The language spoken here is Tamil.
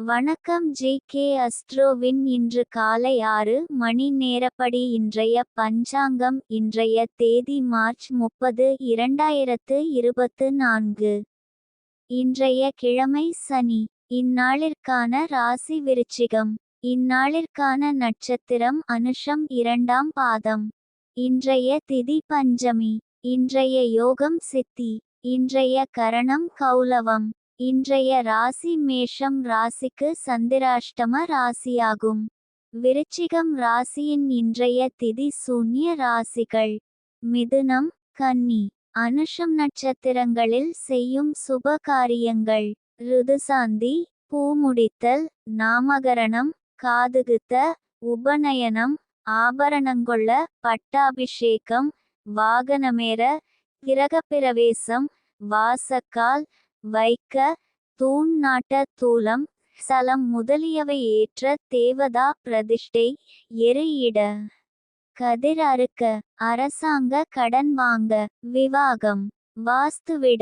வணக்கம் ஜி.கே. அஸ்ட்ரோவின் இன்று காலை 6 மணி நேரப்படி இன்றைய பஞ்சாங்கம். இன்றைய தேதி மார்ச் 30, 2024. இன்றைய கிழமை சனி. இந்நாளிற்கான ராசி விருச்சிகம். இந்நாளிற்கான நட்சத்திரம் அனுஷம் 2ஆம் பாதம். இன்றைய திதி பஞ்சமி. இன்றைய யோகம் சித்தி. இன்றைய கரணம் கௌலவம். இன்றைய ராசி மேஷம் ராசிக்கு சந்திராஷ்டம ராசியாகும். விருச்சிகம் ராசியின் இன்றைய திதி சூன்ய ராசிகள்: மிதுனம், கன்னி. அனுஷம் நட்சத்திரங்களில் செய்யும் சுப காரியங்கள்: ருதுசாந்தி, பூமுடித்தல், நாமகரணம், காதுகுத்த, உபநயனம், ஆபரணங்கொள்ள, பட்டாபிஷேகம், வாகனமேற, கிரகப்பிரவேசம், வாசக்கால் வைக்க, தூண் நாட்ட, தூலம், சலம் முதலியவை ஏற்ற, தேவதா பிரதிஷ்டை, எரு இட, கதிர் அறுக்க, அரசாங்க கடன் வாங்க, விவாகம், வாஸ்துவிட,